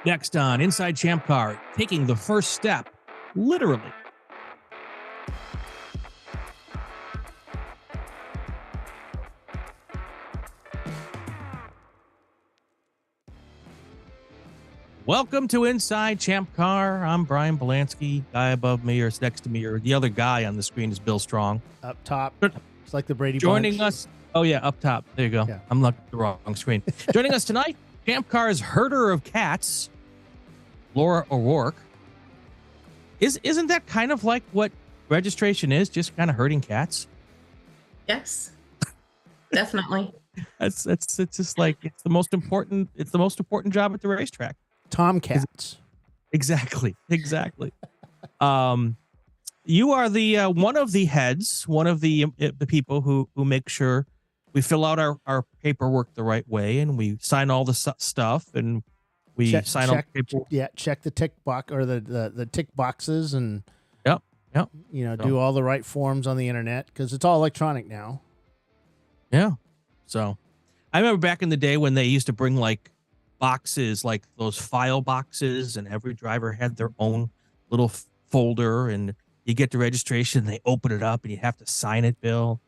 Next on Inside ChampCar, taking the first step, literally. Welcome to Inside ChampCar. I'm Brian Bielanski. Guy above me or next to me, or the other guy on the screen is Bill Strong. Up top. It's like the Brady Joining Bunch. us. Oh, yeah, up top. There you go. Yeah. I'm looking at the wrong screen. Joining us tonight, ChampCar's herder of cats, Laura O'Rourke. Isn't that kind of like what registration is? Just kind of herding cats? Yes, definitely. It's just like it's the most important job at the racetrack. Tomcats. Exactly. You are the one of the heads, one of the people who make sure we fill out our paperwork the right way, and we sign all the stuff, and we sign all the paperwork. Yeah, check the tick box or the tick boxes, and Yep. do all the right forms on the internet because it's all electronic now. Yeah. So I remember back in the day when they used to bring like boxes, like those file boxes, and every driver had their own little folder, and you get the registration, they open it up, and you have to sign it, Bill.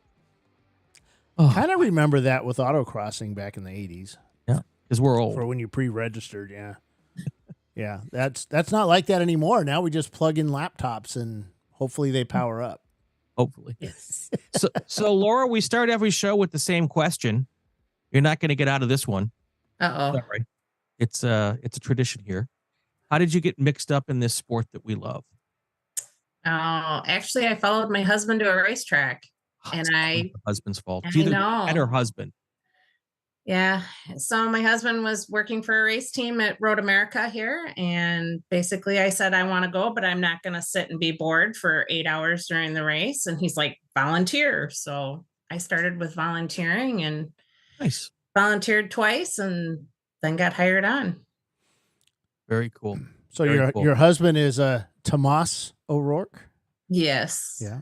Oh. Kind of remember that with autocrossing back in the 80s. Yeah, because we're old. For when you pre-registered, yeah. Yeah, that's not like that anymore. Now we just plug in laptops, and hopefully they power up. Hopefully. Yes. So Laura, we start every show with the same question. You're not going to get out of this one. Uh-oh. Sorry. It's a tradition here. How did you get mixed up in this sport that we love? Oh, actually, I followed my husband to a racetrack, and It's the husband's fault. I It's either know. dad or husband. Yeah. So my husband was working for a race team at Road America here, and basically I said, I want to go, but I'm not going to sit and be bored for 8 hours during the race. And he's like, volunteer. So I started with volunteering and Nice. volunteered twice, and then got hired on. Very cool. So Very cool. your husband is Tomas O'Rourke? Yes. Yeah.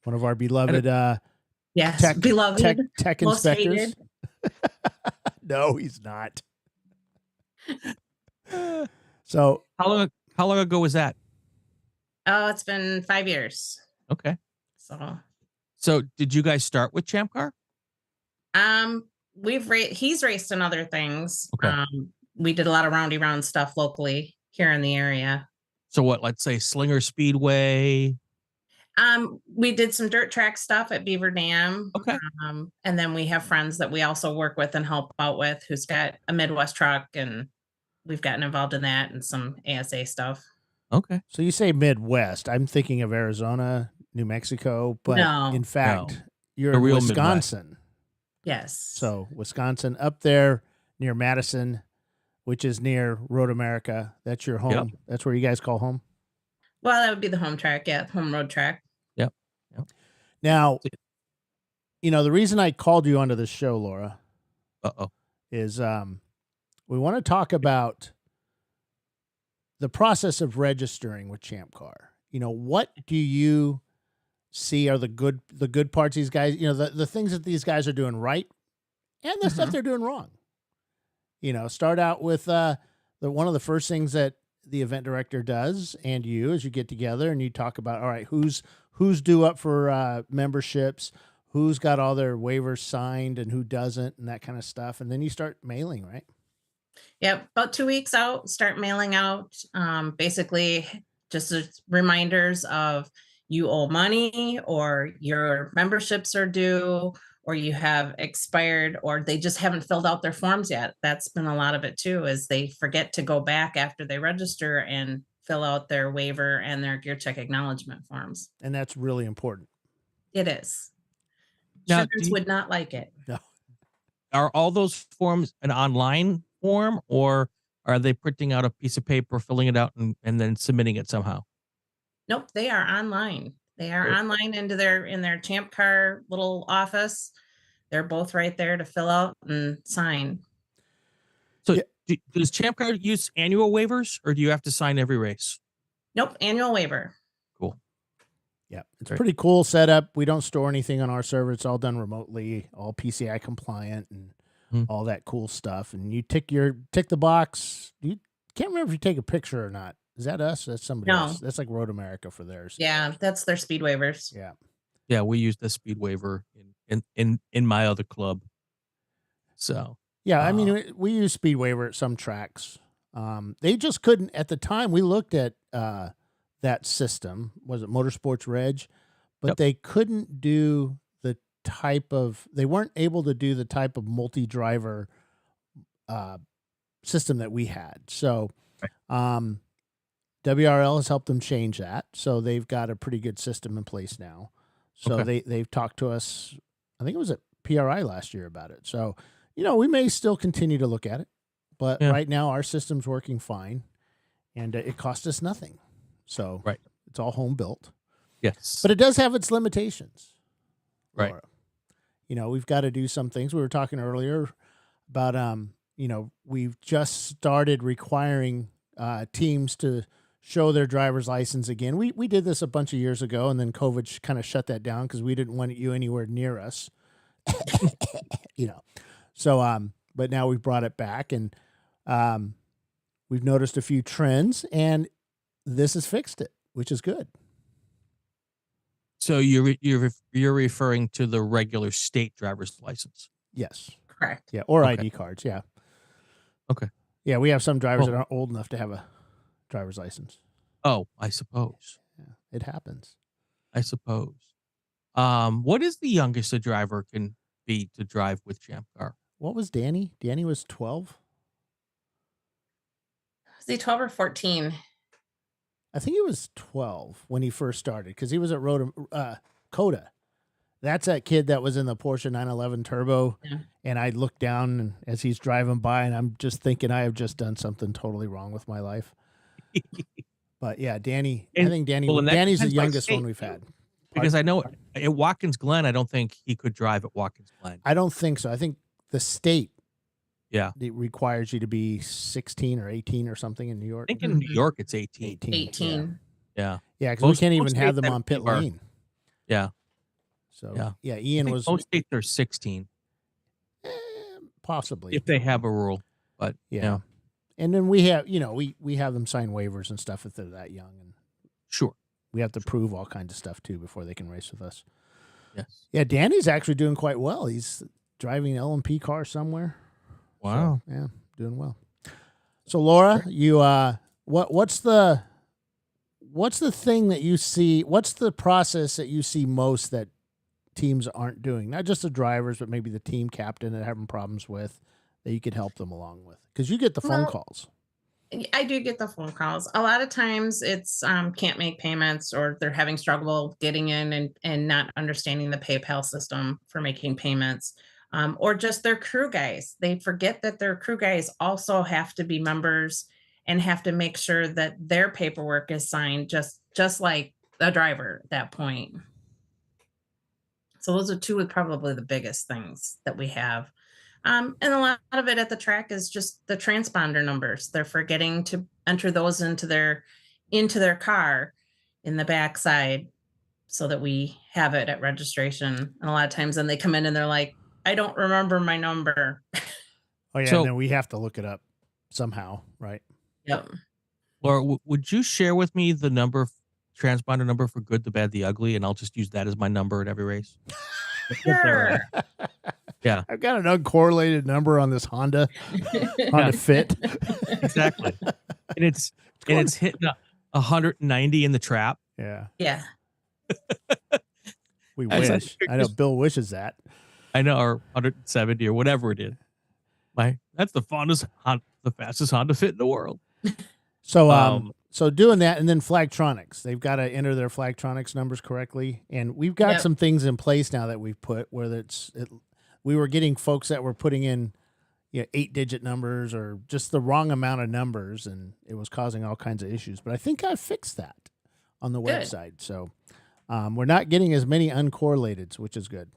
One of our beloved Yes. Beloved. tech Most inspectors. hated. No, he's not. So How long ago was that? Oh, it's been 5 years. Okay. So did you guys start with ChampCar? He's raced in other things. Okay. We did a lot of roundy round stuff locally here in the area. So what, let's say Slinger Speedway? We did some dirt track stuff at Beaver Dam. Okay. And then we have friends that we also work with and help out with who's got a Midwest truck, and we've gotten involved in that and some ASA stuff. Okay. So you say Midwest. I'm thinking of Arizona, New Mexico, but No. in fact, you're The in real Wisconsin. Yes. So Wisconsin up there near Madison, which is near Road America. That's your home. Yep. That's where you guys call home. Well, that would be the home track. Yeah. Home road track. Yep. Now, the reason I called you onto this show, Laura, is we want to talk about the process of registering with ChampCar. What do you see are the good parts of these guys, the things that these guys are doing right and the stuff they're doing wrong. Start out with one of the first things that the event director does, and you, as you get together and you talk about, all right, who's due up for memberships, who's got all their waivers signed and who doesn't, and that kind of stuff. And then you start mailing, right? Yep. About 2 weeks out, start mailing out, basically just as reminders of you owe money, or your memberships are due, or you have expired, or they just haven't filled out their forms yet. That's been a lot of it too, is they forget to go back after they register and fill out their waiver and their gear check acknowledgement forms. And that's really important. It is. Now, Sugars would not like it. No. Are all those forms an online form, or are they printing out a piece of paper, filling it out, and then submitting it somehow? Nope, they are online. They are Great. online in their ChampCar little office. They're both right there to fill out and sign. So does ChampCar use annual waivers, or do you have to sign every race? Nope, annual waiver. Cool. Yeah, it's Great. pretty cool setup. We don't store anything on our server. It's all done remotely, all PCI compliant and all that cool stuff. And you tick the box. You can't remember if you take a picture or not. Is that us? That's somebody No. else. That's like Road America for theirs. Yeah, that's their speed waivers. Yeah. Yeah, we use the speed waiver in my other club. So yeah, I mean, we use speed waiver at some tracks. They just couldn't at the time. We looked at that system. Was it Motorsports Reg? But they couldn't do the type of. They weren't able to do the type of multi-driver system that we had. So, WRL has helped them change that. So they've got a pretty good system in place now. So they've talked to us. I think it was at PRI last year about it. So, we may still continue to look at it, but right now our system's working fine, and it cost us nothing. So it's all home built. Yes, but it does have its limitations. Right. Laura. We've got to do some things. We were talking earlier about, we've just started requiring teams to show their driver's license again. We did this a bunch of years ago, and then COVID kind of shut that down because we didn't want you anywhere near us. So, but now we've brought it back, and we've noticed a few trends, and this has fixed it, which is good. So you're referring to the regular state driver's license? Yes. Correct. Yeah, or ID cards. Yeah. Okay. Yeah, we have some drivers that aren't old enough to have a driver's license. Oh, I suppose. Yeah, it happens. I suppose. What is the youngest a driver can be to drive with ChampCar? What was Danny? Danny was 12? Was he 12 or 14? I think he was 12 when he first started because he was at Coda. That's that kid that was in the Porsche 911 Turbo. Yeah. And I look down as he's driving by, and I'm just thinking I have just done something totally wrong with my life. But yeah, Danny, I think Danny's the youngest one we've had. Because I know at Watkins Glen, I don't think he could drive at Watkins Glen. I don't think so. I think the state it requires you to be 16 or 18 or something in New York. I think in New York it's 18. 18. Yeah. Yeah, because we can't even have them on pit lane. Yeah. So yeah, Ian was. Most states are 16. Possibly. If they have a rule. But yeah. And then we have, we have them sign waivers and stuff if they're that young. And sure. We have to prove all kinds of stuff too before they can race with us. Yes. Yeah, Danny's actually doing quite well. He's driving an LMP car somewhere. Wow. So, yeah, doing well. So Laura, you what's the thing that you see? What's the process that you see most that teams aren't doing? Not just the drivers, but maybe the team captain that having problems with that you could help them along with, because you get the phone calls. I do get the phone calls. A lot of times it's can't make payments, or they're having struggle getting in and not understanding the PayPal system for making payments, or just their crew guys. They forget that their crew guys also have to be members and have to make sure that their paperwork is signed just like the driver at that point. So those are two of probably the biggest things that we have. And a lot of it at the track is just the transponder numbers. They're forgetting to enter those into their car in the backside so that we have it at registration. And a lot of times then they come in and they're like, I don't remember my number. Oh yeah, and then we have to look it up somehow, right? Yep. Laura, would you share with me the transponder number for good, the bad, the ugly, and I'll just use that as my number at every race? Sure. Yeah. I've got an uncorrelated number on this Honda Fit. Exactly. And it's hitting 190 in the trap. Yeah. Yeah. We wish. I know Bill wishes that. I know, or 170 or whatever it is. That's the fastest Honda Fit in the world. So so doing that, and then Flagtronics, they've got to enter their Flagtronics numbers correctly, and we've got some things in place now that we've put where we were getting folks that were putting in 8-digit numbers or just the wrong amount of numbers, and it was causing all kinds of issues. But I think I fixed that on the website, so we're not getting as many uncorrelated, which is good.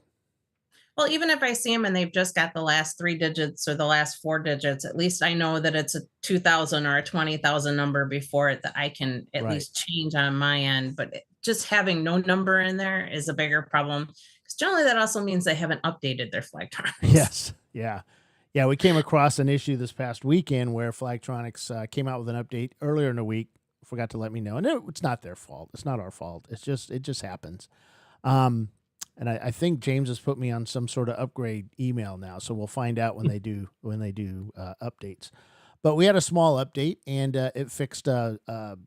Well, even if I see them and they've just got the last 3 digits or the last 4 digits, at least I know that it's a 2,000 or a 20,000 number before it that I can at least change on my end. But just having no number in there is a bigger problem, because generally that also means they haven't updated their Flagtronics. Yes. Yeah. Yeah, we came across an issue this past weekend where Flagtronics came out with an update earlier in the week. Forgot to let me know, and it's not their fault. It's not our fault. It just happens. And I think James has put me on some sort of upgrade email now, so we'll find out when they do updates. But we had a small update, and it fixed a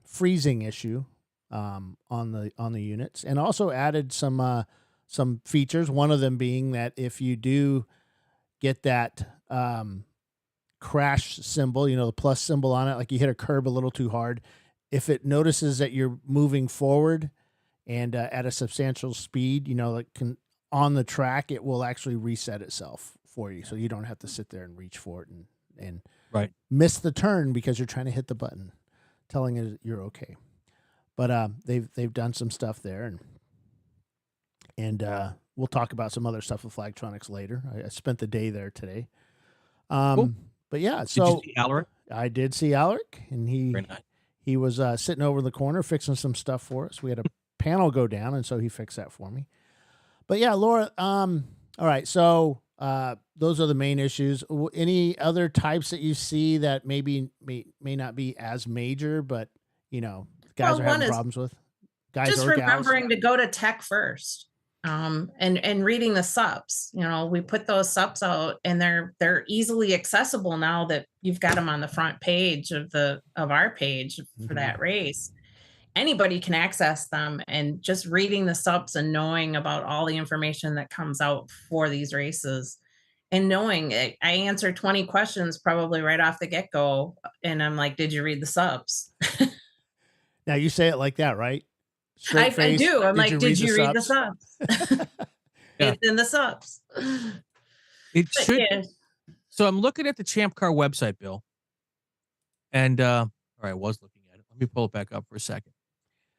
freezing issue on the units, and also added some features. One of them being that if you do get that crash symbol, the plus symbol on it, like you hit a curb a little too hard, if it notices that you're moving forward and at a substantial speed, on the track, it will actually reset itself for you, so you don't have to sit there and reach for it and right. miss the turn because you're trying to hit the button, telling it you're okay. But they've done some stuff there, and we'll talk about some other stuff with Flagtronics later. I spent the day there today. Cool. But yeah, so did you see Alaric? I did see Alaric, and he was sitting over in the corner fixing some stuff for us. We had a panel go down, and so he fixed that for me. But yeah, Laura, all right, so those are the main issues. Any other types that you see that maybe may not be as major, but guys are having problems with? Guys just remembering to go to tech first. And reading the subs, we put those subs out, and they're easily accessible now that you've got them on the front page of our page for that race. Anybody can access them, and just reading the subs and knowing about all the information that comes out for these races, and knowing I answered 20 questions probably right off the get-go, and I'm like, did you read the subs? Now you say it like that, right? I do. I'm like, did you read the subs? Yeah. It's in the subs. It should. Yeah. So I'm looking at the ChampCar website, Bill. And all right, I was looking at it. Let me pull it back up for a second.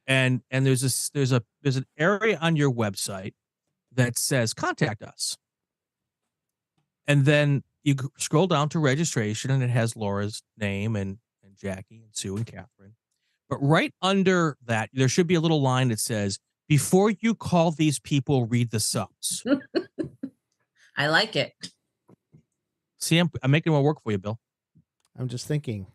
And there's an area on your website that says contact us. And then you scroll down to registration, and it has Laura's name and Jackie and Sue and Catherine. But right under that, there should be a little line that says, before you call these people, read the subs. I like it. See, I'm making more work for you, Bill. I'm just thinking.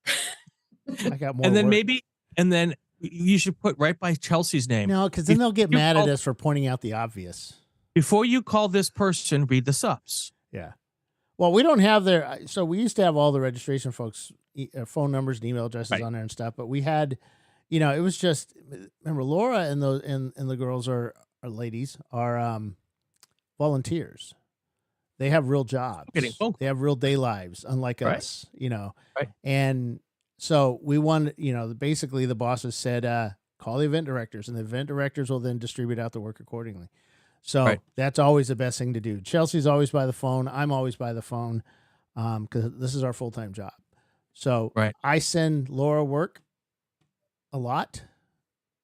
I got more and then work. And then you should put right by Chelsea's name. No, because then they'll get mad at us for pointing out the obvious. Before you call this person, read the subs. Yeah. Well, we don't have so we used to have all the registration folks' phone numbers and email addresses on there and stuff, but we had, it was just, remember Laura and the girls are ladies are volunteers. They have real jobs. They have real day lives, unlike us, Right. And so we wanted, basically the bosses said, call the event directors, and the event directors will then distribute out the work accordingly. So that's always the best thing to do. Chelsea's always by the phone. I'm always by the phone because this is our full-time job. So I send Laura work a lot,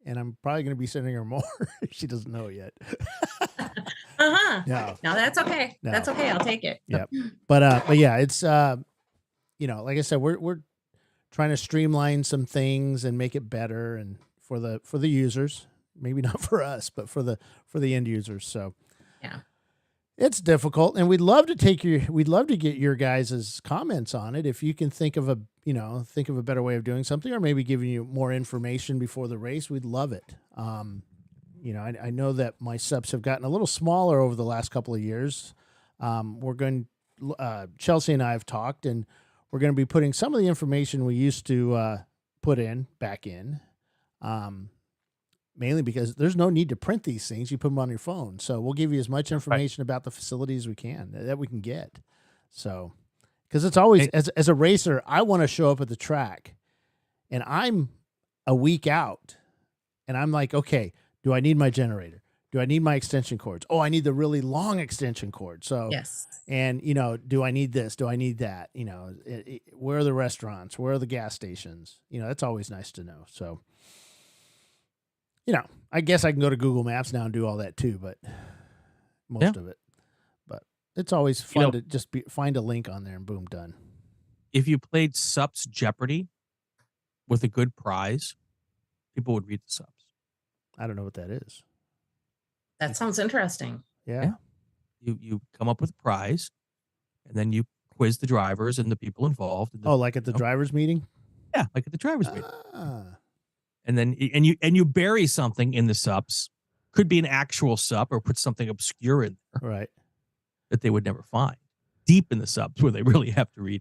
and I'm probably going to be sending her more. She doesn't know yet. No, that's okay. No. That's okay. I'll take it. Yep. But yeah, it's like I said, we're trying to streamline some things and make it better, and for the users. Maybe not for us, but for the end users. So yeah, it's difficult, and we'd love to get your guys' comments on it. If you can think of a better way of doing something, or maybe giving you more information before the race, we'd love it. I know that my subs have gotten a little smaller over the last couple of years. Chelsea and I have talked, and we're going to be putting some of the information we used to put in back in. Mainly because there's no need to print these things. You put them on your phone. So we'll give you as much information about the facility as we can, that we can get. So, because it's always, as a racer, I want to show up at the track, and I'm a week out, and I'm like, okay, do I need my generator? Do I need my extension cords? Oh, I need the really long extension cord. So, yes. And, do I need this? Do I need that? Where are the restaurants? Where are the gas stations? That's always nice to know. So, I guess I can go to Google Maps now and do all that too, but most of it. But it's always fun to just find a link on there and boom, done. If you played Sups Jeopardy with a good prize, people would read the subs. I don't know what that is. That sounds interesting. Yeah. You come up with a prize, and then you quiz the drivers and the people involved. And like at the drivers meeting? Yeah, like at the drivers meeting. And then you bury something in the SUPs. Could be an actual SUP, or put something obscure in there, right, that they would never find deep in the SUPs where they really have to read,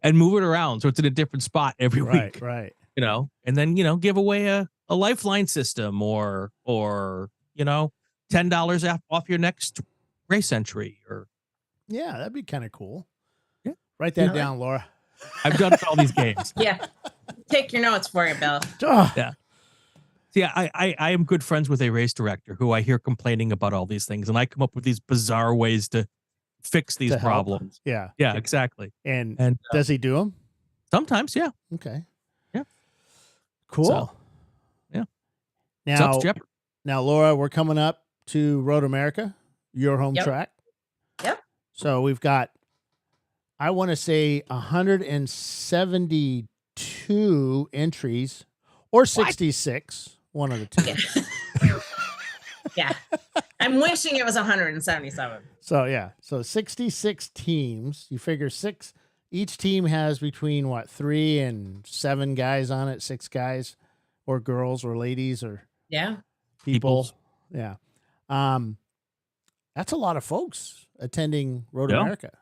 and move it around so it's in a different spot every week. Right. And then give away a lifeline system, or $10 off your next race entry, or that'd be kind of cool. Yeah, write that down, Laura. I've done all these games. Yeah, take your notes for you, Bill. Yeah. See, I am good friends with a race director who I hear complaining about all these things, and I come up with these bizarre ways to fix these problems. Yeah, exactly. And does he do them? Sometimes, yeah. Okay. Yeah. Cool. So, yeah. Now, Laura, we're coming up to Road America, your home track. Yep. So we've got, I want to say, 172 entries, or 66. One of the two. Yeah. I'm wishing it was 177. So 66 teams. You figure each team has between 3 and 7 guys on it, 6 guys or girls or ladies or people. Yeah. That's a lot of folks attending Road America.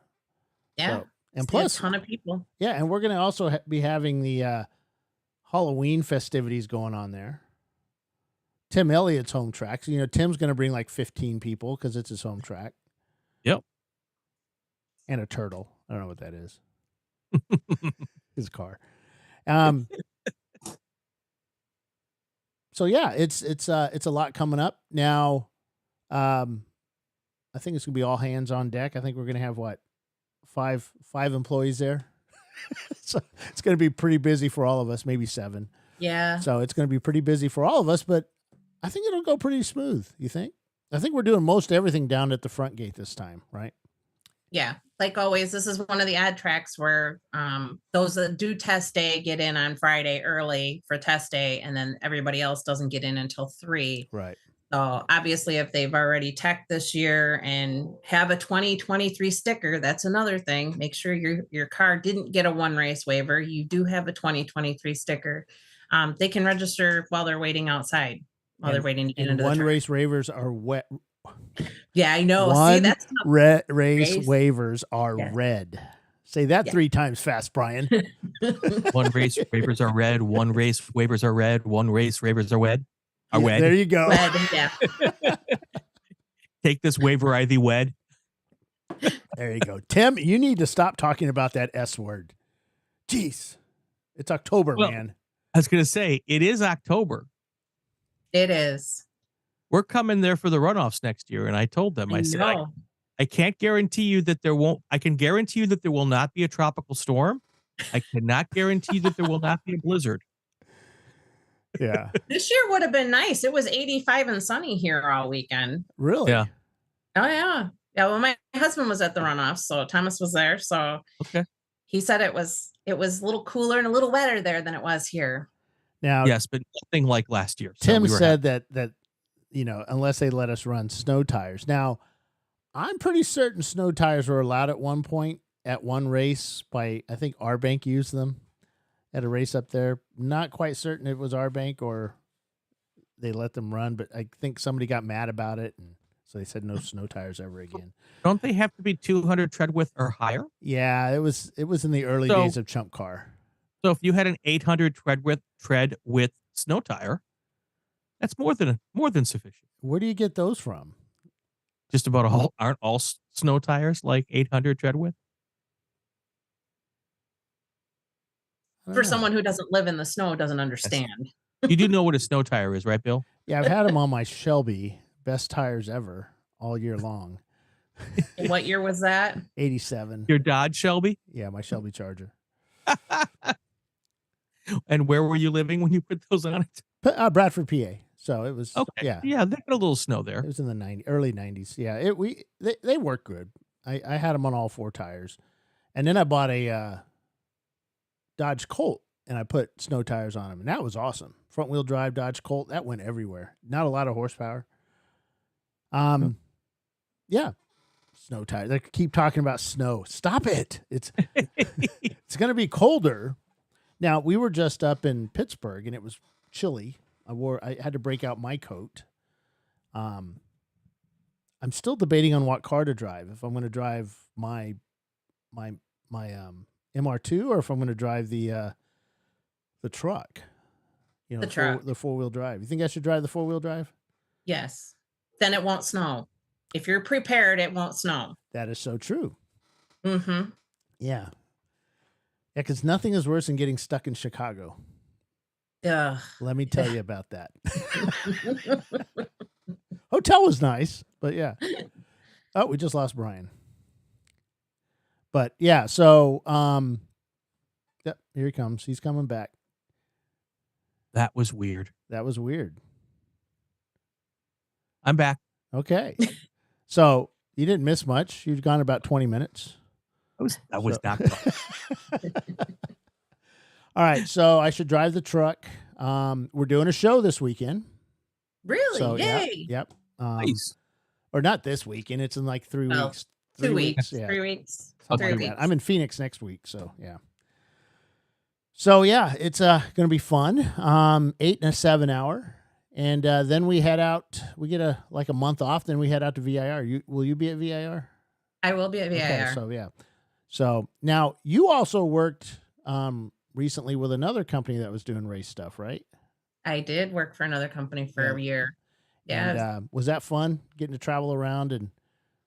Yeah. So, and plus a ton of people. Yeah. And we're going to also be having the Halloween festivities going on there. Tim Elliott's home track. So, Tim's going to bring like 15 people because it's his home track. Yep. And a turtle. I don't know what that is. His car. So yeah, it's a lot coming up now. I think it's gonna be all hands on deck. I think we're gonna have five employees there. So it's gonna be pretty busy for all of us, maybe 7. Yeah. So it's gonna be pretty busy for all of us, but I think it'll go pretty smooth. You think? I think we're doing most everything down at the front gate this time, right? Yeah. Like always, this is one of the ad tracks where those that do test day get in on Friday early for test day, and then everybody else doesn't get in until 3. Right. So obviously, if they've already teched this year and have a 2023 sticker, that's another thing. Make sure your car didn't get a 1 race waiver. You do have a 2023 sticker. They can register while they're waiting outside, while they're waiting to get into the 1 track. race waivers are wet. Yeah, I know. One See, that's race waivers are red. Say that 3 times fast, Brian. 1 race waivers are red. 1 race waivers are red. 1 race waivers are wed. There you go. Wed, yeah. Take this waiver, Ivy wed. There you go. Tim, you need to stop talking about that S word. Jeez. It's October, man. I was going to say, it is October. It is. We're coming there for the runoffs next year. And I told them, I said, I can't guarantee you that I can guarantee you that there will not be a tropical storm. I cannot guarantee that there will not be a blizzard. Yeah. This year would have been nice. It was 85 and sunny here all weekend. Really? Yeah. Oh, yeah. Yeah. Well, my husband was at the runoffs, so Thomas was there. So he said it was a little cooler and a little wetter there than it was here. Now, yes, but nothing like last year. Tim said that unless they let us run snow tires. Now, I'm pretty certain snow tires were allowed at one point at one race by, I think Arbank used them at a race up there. Not quite certain it was Arbank or they let them run, but I think somebody got mad about it. And so they said no snow tires ever again. Don't they have to be 200 tread width or higher? Yeah, it was in the early days of ChampCar. So if you had an 800 tread width snow tire, that's more than sufficient. Where do you get those from? Just about aren't all snow tires like 800 tread width? For someone who doesn't live in the snow, doesn't understand. You do know what a snow tire is, right, Bill? Yeah, I've had them on my Shelby. Best tires ever all year long. What year was that? 87. Your Dodge Shelby? Yeah, my Shelby Charger. And where were you living when you put those on it? Bradford, PA. So it was yeah, they got a little snow there. It was in the early 90s. Yeah, they work good. I had them on all 4 tires, and then I bought a Dodge Colt and I put snow tires on them, and that was awesome. Front wheel drive Dodge Colt, that went everywhere. Not a lot of horsepower. Yeah. Snow tires. They keep talking about snow. Stop it. It's going to be colder. Now, we were just up in Pittsburgh and it was chilly. I had to break out my coat. I'm still debating on what car to drive. If I'm going to drive my MR2 or if I'm going to drive the truck. You know, the four-wheel drive. You think I should drive the four-wheel drive? Yes. Then it won't snow. If you're prepared, it won't snow. That is so true. Mm-hmm. Yeah. Yeah, because nothing is worse than getting stuck in Chicago. Yeah. Let me tell you about that. Hotel was nice, but yeah. Oh, we just lost Brian. But yeah, so yep, here he comes. He's coming back. That was weird. That was weird. I'm back. Okay. So you didn't miss much. You've gone about 20 minutes. That was not All right. So I should drive the truck. We're doing a show this weekend. Really? So, Yay. Yep. nice. Or not this weekend. It's in like 3 weeks. 2 weeks. Yeah. 3 weeks. Something 3 like weeks. that. I'm in Phoenix next week. So, yeah. So, yeah, it's going to be fun. 8 and a 7 hour. And then we head out. We get a month off. Then we head out to VIR. Will you be at VIR? I will be at VIR. Okay, so, yeah. So now you also worked recently with another company that was doing race stuff, right? I did work for another company for a year. Yeah. And, was that fun getting to travel around? And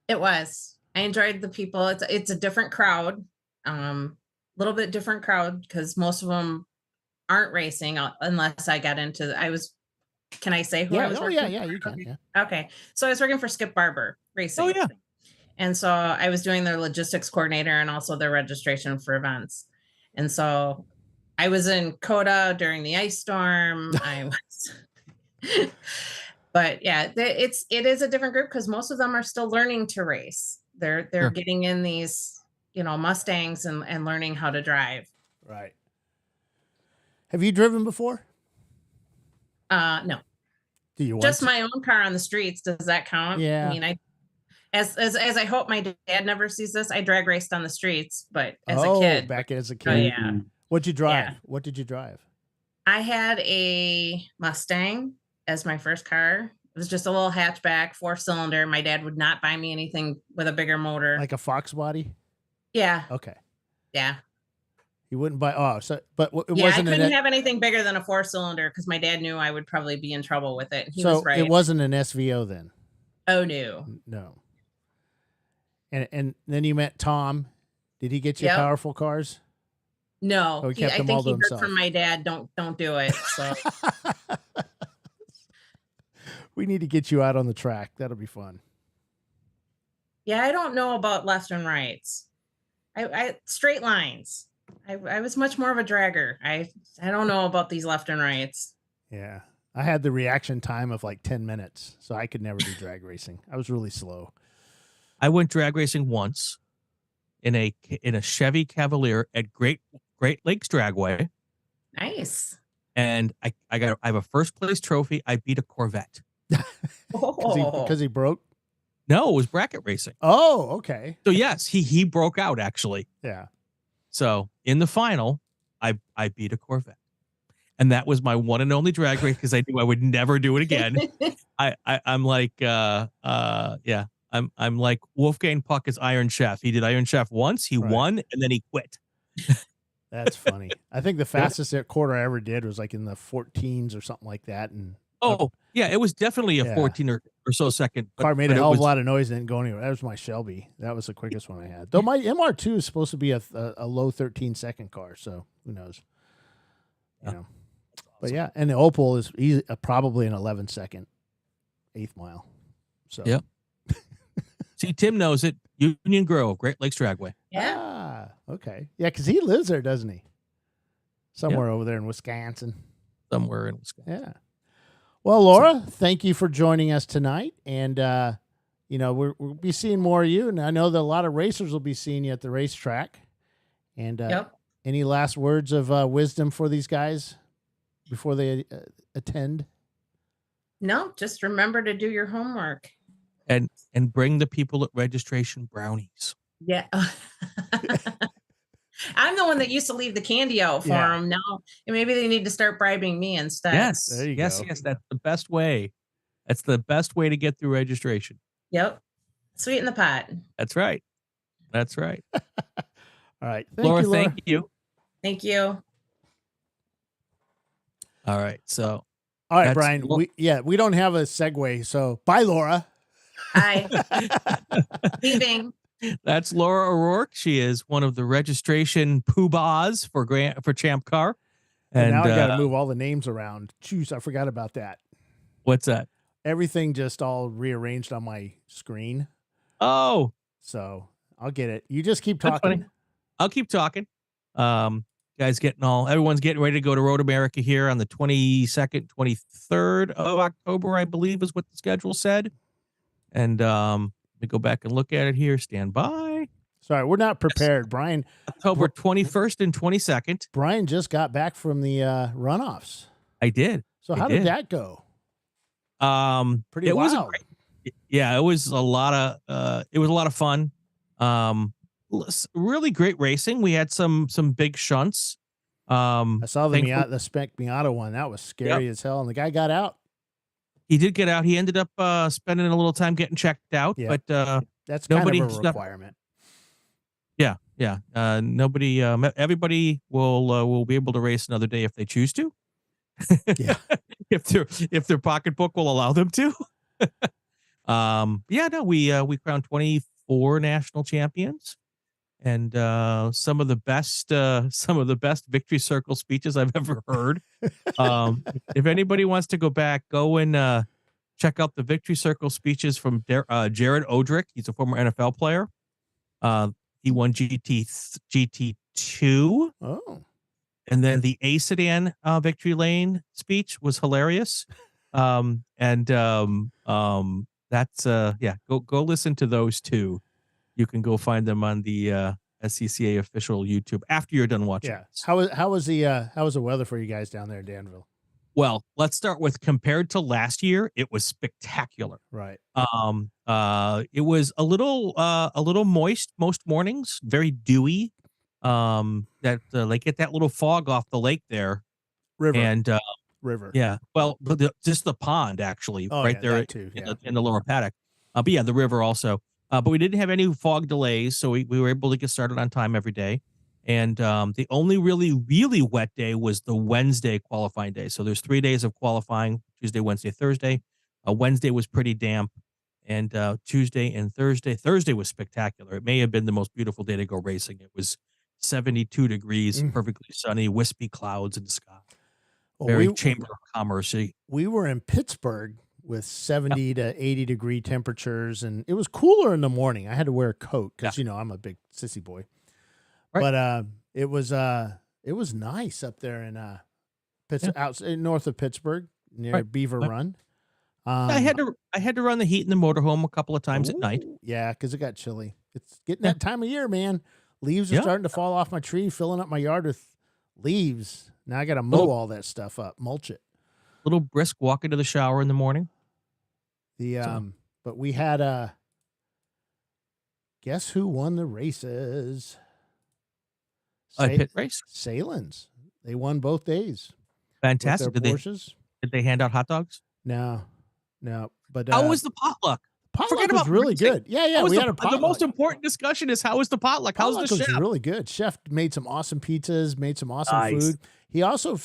it was. I enjoyed the people. It's a different crowd, little bit different crowd because most of them aren't racing unless I got into. Can I say who I was working? Yeah, you can. Yeah. Okay, so I was working for Skip Barber Racing. Oh yeah. And so I was doing their logistics coordinator and also their registration for events. And so I was in Coda during the ice storm. But yeah, it is a different group because most of them are still learning to race. They're Sure. getting in these, Mustangs and learning how to drive. Right. Have you driven before? No. Do you want just to? my own car on the streets? Does that count? Yeah. I mean, as I hope my dad never sees this, I drag raced on the streets, but as a kid. Back as a kid. Oh, yeah. What'd you drive? Yeah. What did you drive? I had a Mustang as my first car. It was just a little hatchback, 4-cylinder. My dad would not buy me anything with a bigger motor. Like a Fox body? Yeah. Okay. Yeah. You wouldn't buy. But it Yeah, wasn't. I couldn't have anything bigger than a 4-cylinder because my dad knew I would probably be in trouble with it. He was right. It wasn't an SVO then. Oh no. No. And then you met Tom. Did he get you powerful cars? No. Oh, I think he heard from my dad. Don't do it. So we need to get you out on the track. That'll be fun. Yeah, I don't know about left and rights. I straight lines. I was much more of a dragger. I don't know about these left and rights. Yeah. I had the reaction time of like 10 minutes, so I could never do drag racing. I was really slow. I went drag racing once in a Chevy Cavalier at Great Lakes Dragway. Nice. And I have a first place trophy. I beat a Corvette. Because he broke? No, it was bracket racing. Oh, okay. So yes, he broke out actually. Yeah. So in the final, I beat a Corvette. And that was my one and only drag race because I knew I would never do it again. I'm like I'm like Wolfgang Puck is Iron Chef. He did Iron Chef once, he won, and then he quit. That's funny. I think the fastest quarter I ever did was like in the 14s or something like that. And yeah, it was definitely a 14 or so second. Car made a hell of a lot of noise and didn't go anywhere. That was my Shelby. That was the quickest one I had. Though my MR2 is supposed to be a low 13-second car, so who knows? You know. But yeah, and the Opal is probably an 11-second 8th mile. So yep. See, Tim knows it. Union Grove, Great Lakes Dragway. Yeah. Ah, okay. Yeah, because he lives there, doesn't he? Somewhere over there in Wisconsin. Somewhere in Wisconsin. Yeah. Well, Laura, thank you for joining us tonight. And, we'll be seeing more of you. And I know that a lot of racers will be seeing you at the racetrack. And any last words of wisdom for these guys before they attend? No, just remember to do your homework. and bring the people at registration brownies. Yeah. I'm the one that used to leave the candy out for them. Now maybe they need to start bribing me instead. Yes. There you yes. go. Yes. That's the best way. That's the best way to get through registration. Yep. Sweeten the pot. That's right. That's right. All right. Laura, Laura. thank you. Thank you. All right. So, all right, Brian. We don't have a segue. So bye, Laura. Hi. Leaving. That's Laura O'Rourke. She is one of the registration poobahs for ChampCar. And now I got to move all the names around. Jeez, I forgot about that. What's that? Everything just all rearranged on my screen. Oh. So I'll get it. You just keep talking. I'll keep talking. Guys everyone's getting ready to go to Road America here on the 22nd, 23rd of October, I believe is what the schedule said. And let me go back and look at it here. Stand by. Sorry, we're not prepared, Brian. October 21st and 22nd. Brian just got back from the runoffs. I did. So how did that go? Pretty wild. Yeah, it was a lot of fun. Really great racing. We had some big shunts. I saw the Spec Miata one. That was scary as hell. And the guy got out. He did get out. He ended up spending a little time getting checked out, but that's kind of a requirement. Yeah. Everybody will be able to race another day if they choose to. Yeah. if their pocketbook will allow them to. We crowned 24 national champions, and some of the best victory circle speeches I've ever heard. If anybody wants to go back, go and check out the victory circle speeches from Jared Odrick. He's a former NFL player. He won GT2. Oh. And then the A sedan victory lane speech was hilarious. That's go listen to those two. You can go find them on the SCCA official YouTube after you're done watching. Yeah. How was the weather for you guys down there in Danville? Well, let's start with compared to last year, it was spectacular. Right. It was a little moist most mornings, very dewy. That they get that little fog off the lake there. River. Yeah. Well, just the pond actually, right there too, in the lower paddock. But yeah, the river also. But we didn't have any fog delays, so we were able to get started on time every day. And the only really wet day was the Wednesday qualifying day. So there's 3 days of qualifying: Tuesday, Wednesday, Thursday. Wednesday was pretty damp, and Tuesday and Thursday. Thursday was spectacular. It may have been the most beautiful day to go racing. It was 72 degrees, perfectly sunny, wispy clouds in the sky. Very Chamber of Commerce. We were in Pittsburgh with 70 to 80 degree temperatures, and it was cooler in the morning. I had to wear a coat because I'm a big sissy boy. Right. But it was nice up there in out north of Pittsburgh near Beaver Run. I had to run the heat in the motorhome a couple of times at night. Yeah, because it got chilly. It's getting that time of year, man. Leaves are starting to fall off my tree, filling up my yard with leaves. Now I got to mow all that stuff up, mulch it. Little brisk walk into the shower in the morning. But we had guess who won the races? Pit race? Salins. They won both days. Fantastic. Did they hand out hot dogs? No. But how was the potluck? Potluck was really good. Yeah. We had a potluck. The most important discussion is how was the potluck? How's the chef? Was really good. Chef made some awesome pizzas, made some awesome food. He also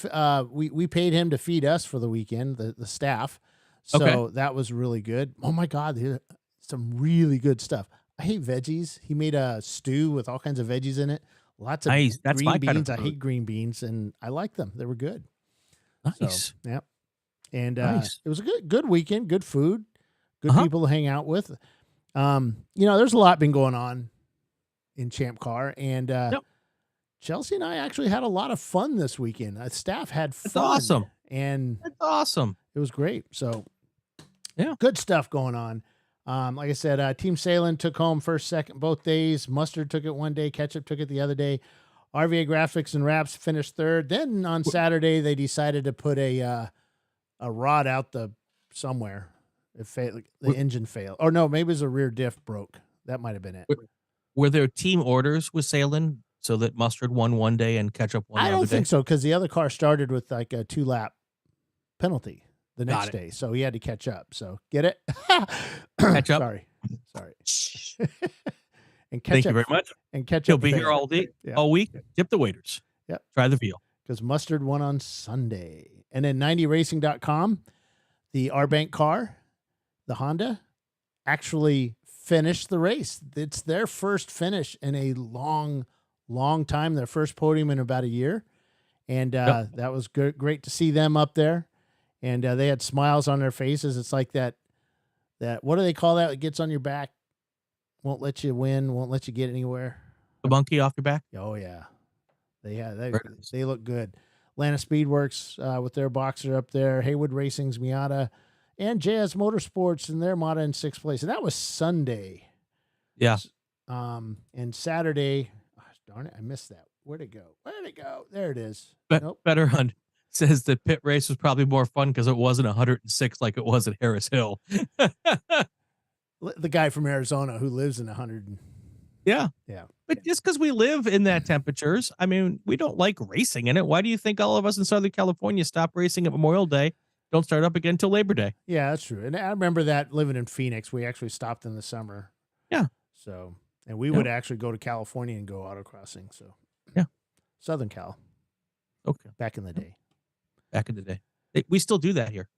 we paid him to feed us for the weekend, the staff. So that was really good. Oh my God, some really good stuff. I hate veggies. He made a stew with all kinds of veggies in it. Lots of green beans. I hate green beans, and I like them. They were good. Nice. So, yeah. And it was a good weekend, good food, good people to hang out with. There's a lot been going on in ChampCar, and Chelsea and I actually had a lot of fun this weekend. Staff had fun. That's awesome. And that's awesome. It was great. So, yeah, good stuff going on. Like I said, Team Salem took home first, second, both days. Mustard took it one day. Ketchup took it the other day. RVA Graphics and Wraps finished third. Then on Saturday, they decided to put a rod out somewhere. It failed. The engine failed. Or no, maybe it was a rear diff broke. That might have been it. Were there team orders with Salem so that Mustard won one day and Ketchup won the other day? I don't think so, because the other car started with like a 2-lap penalty the next day, so he had to catch up. So get it? Catch up. Sorry. And Thank you very much. And Ketchup. He'll be here all day, all week. Tip the waiters. Yep. Try the veal. Because Mustard won on Sunday. And then 90racing.com, the R-Bank car, the Honda, actually finished the race. It's their first finish in a long time, their first podium in about a year. And that was good, great to see them up there. And they had smiles on their faces. It's like that, what do they call that? It gets on your back, won't let you win, won't let you get anywhere. The monkey off your back? Oh, yeah. They look good. Atlanta Speedworks with their Boxer up there, Haywood Racing's Miata, and JS Motorsports and their Mata in 6th place. And that was Sunday. Yeah. And Saturday, darn it, I missed that. Where'd it go? There it is. Better Hunt says the pit race was probably more fun because it wasn't 106 like it was at Harris Hill. The guy from Arizona who lives in 100. Yeah. But just because we live in that temperatures, I mean, we don't like racing in it. Why do you think all of us in Southern California stop racing at Memorial Day, don't start up again till Labor Day? Yeah, that's true. And I remember that living in Phoenix, we actually stopped in the summer. Yeah. So, and we would actually go to California and go autocrossing. So, yeah. Southern Cal. Okay. Back in the day. We still do that here.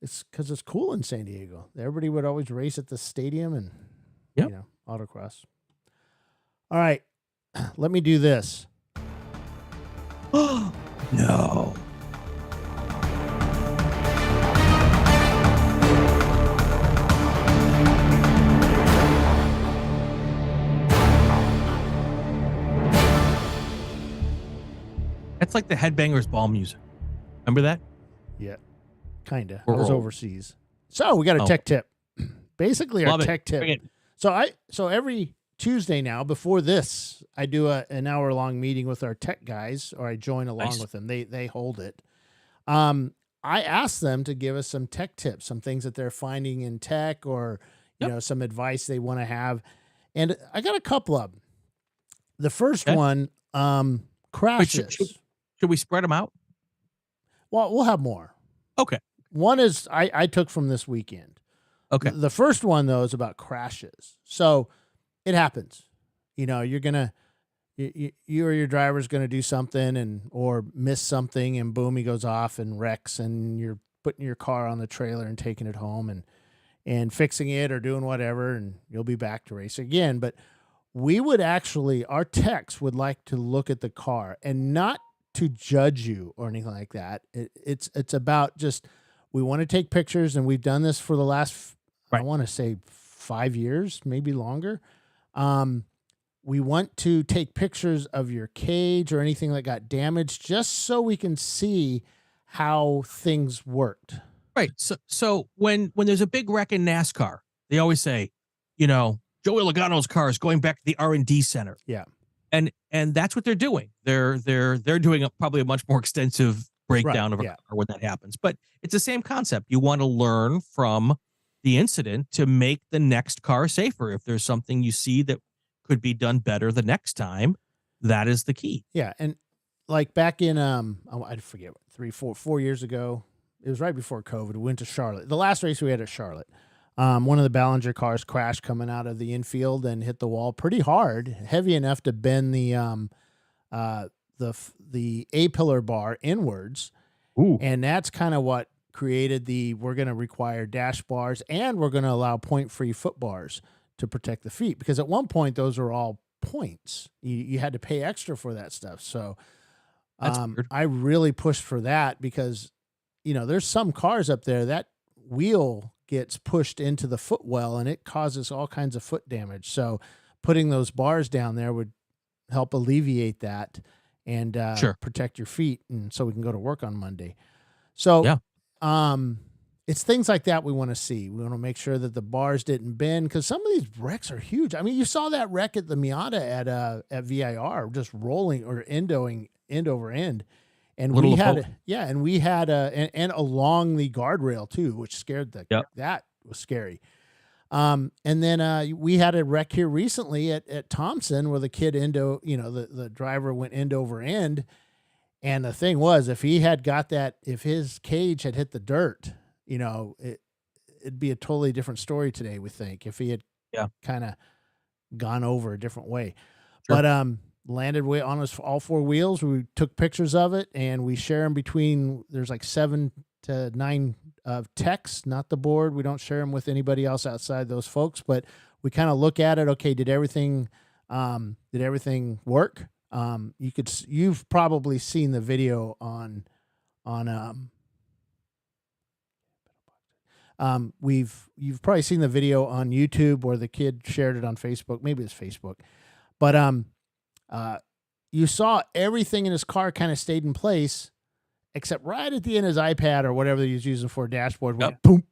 It's because it's cool in San Diego. Everybody would always race at the stadium and, autocross. All right, let me do this. Oh, no. That's like the Headbangers Ball music. Remember that? Yeah, kind of. I was overseas. So we got a tech tip. Basically, our tech tip. So every Tuesday now, before this, I do an hour-long meeting with our tech guys, or I join along with them. They hold it. I ask them to give us some tech tips, some things that they're finding in tech, or some advice they want to have. And I got a couple of them. The first one, crashes. Should we spread them out? Well, we'll have more. Okay. One is I took from this weekend. Okay. The first one, though, is about crashes. So it happens. You're going to, you or your driver's going to do something or miss something, and boom, he goes off and wrecks, and you're putting your car on the trailer and taking it home and fixing it or doing whatever, and you'll be back to race again. But our techs would like to look at the car and not to judge you or anything like that. It's about just, we want to take pictures, and we've done this for the last, I want to say 5 years, maybe longer. We want to take pictures of your cage or anything that got damaged, just so we can see how things worked. Right. So when there's a big wreck in NASCAR, they always say, Joey Logano's car is going back to the R&D center. Yeah. And that's what they're doing. They're doing probably a much more extensive breakdown of a car when that happens. But it's the same concept. You want to learn from the incident to make the next car safer. If there's something you see that could be done better the next time, that is the key. Yeah. And like back in, I forget, 4 years ago, it was right before COVID, we went to Charlotte. The last race we had at Charlotte, one of the Ballinger cars crashed coming out of the infield and hit the wall pretty hard, heavy enough to bend the A-pillar bar inwards. Ooh. And that's kind of what created we're going to require dash bars, and we're going to allow point-free foot bars to protect the feet, because at one point those were all points. You had to pay extra for that stuff. So I really pushed for that, because there's some cars up there that wheel gets pushed into the footwell and it causes all kinds of foot damage. So putting those bars down there would help alleviate that and protect your feet, and so we can go to work on Monday. So it's things like that we want to see. We want to make sure that the bars didn't bend, because some of these wrecks are huge. I mean, you saw that wreck at the Miata at VIR, just rolling or end over end. And Little we had, boat. and we had and along the guardrail too, which scared that was scary. And then we had a wreck here recently at Thompson where the kid the driver went end over end. And the thing was, if he had got that, if his cage had hit the dirt, it'd be a totally different story today, we think, if he had kind of gone over a different way. Sure. But landed on his all four wheels. We took pictures of it, and we share them between, there's like 7 to 9 techs, not the board. We don't share them with anybody else outside those folks, but we kind of look at it. Okay, did everything work? You've probably seen the video on you've probably seen the video on YouTube where the kid shared it on Facebook. Maybe it's Facebook, but you saw everything in his car kind of stayed in place, except right at the end of his iPad or whatever he was using for a dashboard went boom.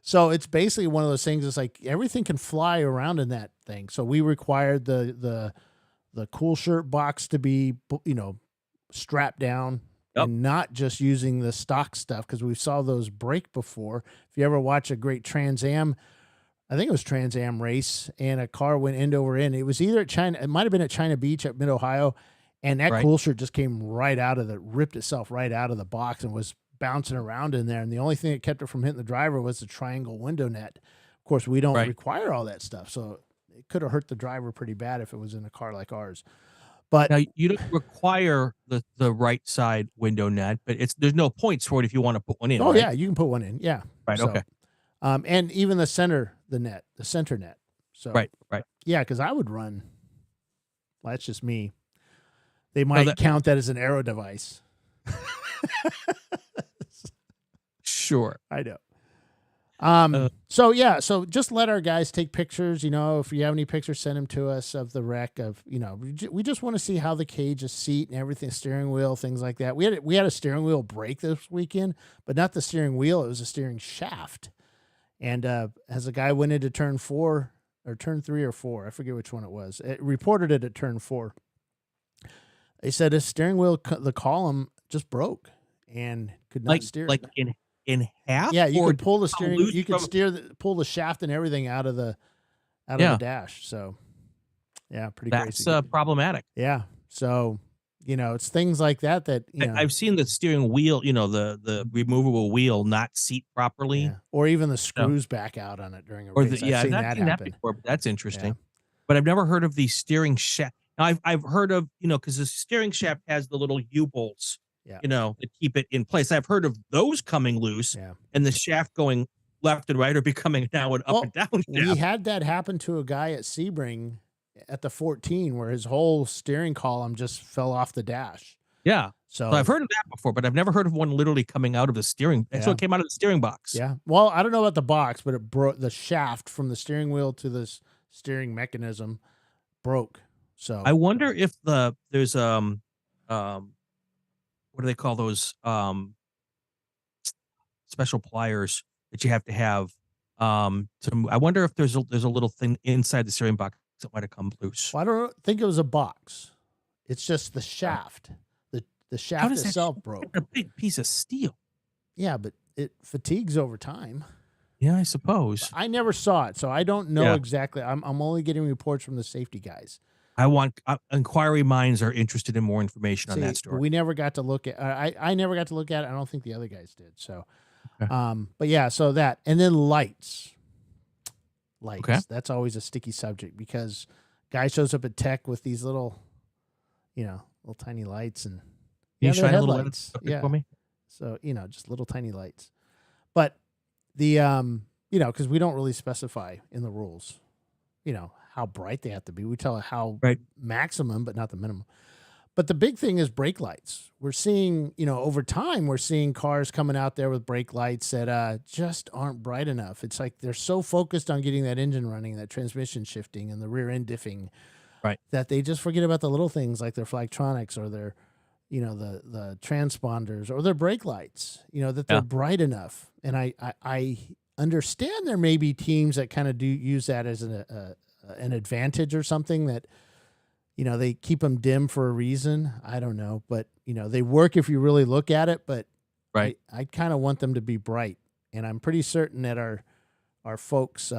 So it's basically one of those things. It's like everything can fly around in that thing. So we required the cool shirt box to be, strapped down and not just using the stock stuff, because we saw those break before. If you ever watch a great Trans Am, I think it was Trans Am race, and a car went end over end. It was either at China, it might have been at China Beach at Mid-Ohio, and that cool shirt just came ripped itself right out of the box and was bouncing around in there. And the only thing that kept it from hitting the driver was the triangle window net. Of course, we don't require all that stuff, so it could have hurt the driver pretty bad if it was in a car like ours. But now you don't require the right side window net, but there's no points for it if you want to put one in. Oh yeah, you can put one in. Yeah. Right. So, okay. And even the center net. So right. Yeah, because I would run. Well, that's just me. They might count that as an aero device. Sure. I know. So just let our guys take pictures. If you have any pictures, send them to us of the wreck of, we just want to see how the cage, a seat and everything, steering wheel, things like that. We had a steering wheel break this weekend, but not the steering wheel. It was a steering shaft. And, as a guy went into turn 4 or turn 3 or 4, I forget which one it was. It reported it at turn 4. They said his steering wheel, the column just broke and could not steer. Like in half? Yeah, you could pull the steering. You could pull the shaft and everything out of the dash. So, yeah, pretty crazy. That's problematic. Yeah. So, it's things like that. I've seen the steering wheel, the removable wheel not seat properly, or even the screws back out on it during a race. I've seen that before. But that's interesting. But I've never heard of the steering shaft. Now, I've heard of, because the steering shaft has the little U-bolts. To keep it in place. I've heard of those coming loose and the shaft going left and right or becoming now an up and down shaft. We had that happen to a guy at Sebring at the 14 where his whole steering column just fell off the dash. Yeah. So I've heard of that before, but I've never heard of one literally coming out of the steering. And so it came out of the steering box. Yeah. Well, I don't know about the box, but it broke. The shaft from the steering wheel to the steering mechanism broke. So I wonder if there's what do they call those special pliers that you have to have I wonder if there's a little thing inside the steering box that might have come loose. Well, I don't think it was a box. It's just the shaft. The shaft itself broke. A big piece of steel. Yeah, but it fatigues over time. Yeah, I suppose. I never saw it, so I don't know exactly. I'm only getting reports from the safety guys. I want inquiry minds are interested in more information on that story. We never got to look at. I never got to look at it. I don't think the other guys did. So, but yeah, so that, and then lights. Okay. That's always a sticky subject because guy shows up at tech with these little tiny lights and you shine a little lights for me. So just little tiny lights, but the because we don't really specify in the rules, how bright they have to be. We tell how maximum, but not the minimum. But the big thing is brake lights. We're seeing, over time, we're seeing cars coming out there with brake lights that just aren't bright enough. It's like they're so focused on getting that engine running, that transmission shifting, and the rear end diffing, that they just forget about the little things like their flagtronics or their, the transponders or their brake lights. That they're bright enough. And I understand there may be teams that kind of do use that as an advantage or something that, they keep them dim for a reason. I don't know, but they work if you really look at it, but right. I kind of want them to be bright. And I'm pretty certain that our folks,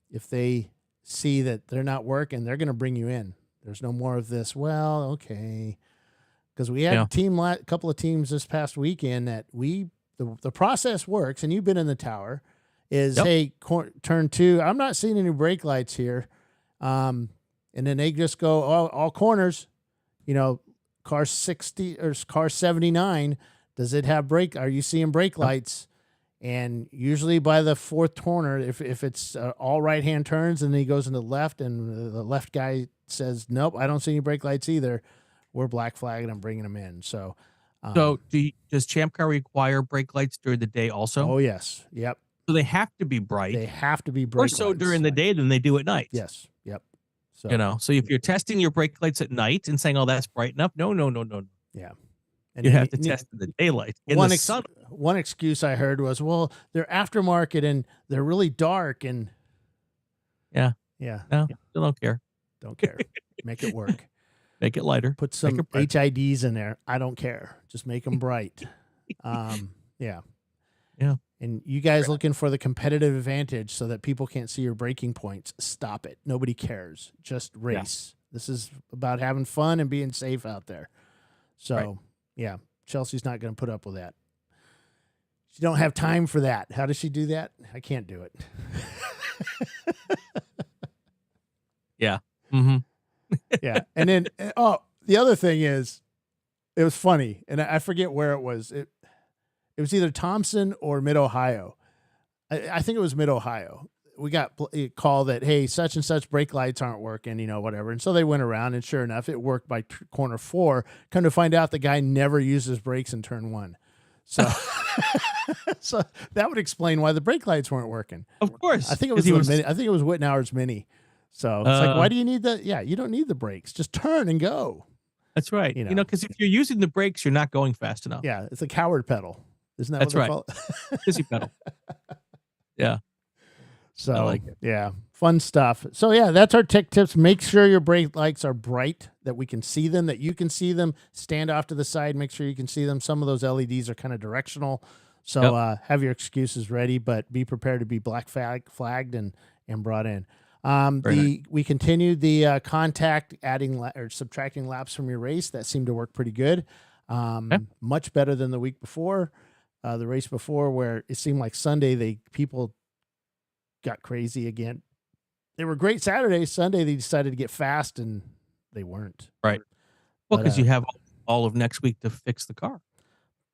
if they see that they're not working, they're going to bring you in. There's no more of this. Well, okay. Because we had a couple of teams this past weekend that the process works, and you've been in the tower, is, hey, turn 2, I'm not seeing any brake lights here. And then they just go, all corners, car 60 or car 79, does it have brake? Are you seeing brake lights? And usually by the 4th corner, if it's all right-hand turns and he goes in the left and the left guy says, nope, I don't see any brake lights either, we're black flagging and bringing them in. So, does ChampCar require brake lights during the day also? Oh, yes. Yep. So they have to be bright. They have to be bright. More so during the day than they do at night. Yes. Yep. So, so if you're testing your brake lights at night and saying, oh, that's bright enough. No. Yeah. And you have to test in the daylight. In the sun. One excuse I heard was, well, they're aftermarket and they're really dark. And yeah. No, still don't care. Don't care. Make it work. Make it lighter. Put some HIDs in there. I don't care. Just make them bright. Yeah. And you guys looking for the competitive advantage so that people can't see your braking points. Stop it. Nobody cares. Just race. Yeah. This is about having fun and being safe out there. So, yeah, Chelsea's not going to put up with that. She don't have time for that. How does she do that? I can't do it. Yeah. Mm-hmm. Yeah. And then, the other thing is, it was funny, and I forget where it was. It was either Thompson or Mid-Ohio. I think it was Mid-Ohio. We got a call that, hey, such and such brake lights aren't working, whatever. And so they went around, and sure enough, it worked by corner 4. Come to find out, the guy never uses brakes in turn 1. So, so that would explain why the brake lights weren't working. Of course. I think it was Wittenauer's Mini. So it's like, why do you need the? Yeah, you don't need the brakes. Just turn and go. That's right. Because if you're using the brakes, you're not going fast enough. Yeah, it's a coward pedal. Isn't that That's what right? Sissy pedal. Yeah. So I like it. Yeah, fun stuff. So yeah, that's our tech tips. Make sure your brake lights are bright, that we can see them, that you can see them. Stand off to the side. Make sure you can see them. Some of those LEDs are kind of directional. So have your excuses ready, but be prepared to be black flagged and brought in. We continued the contact, adding or subtracting laps from your race. That seemed to work pretty good. Much better than the week before, the race before, where it seemed like Sunday people got crazy again. They were great Saturday. Sunday they decided to get fast, and they weren't. Right. Well, because you have all of next week to fix the car.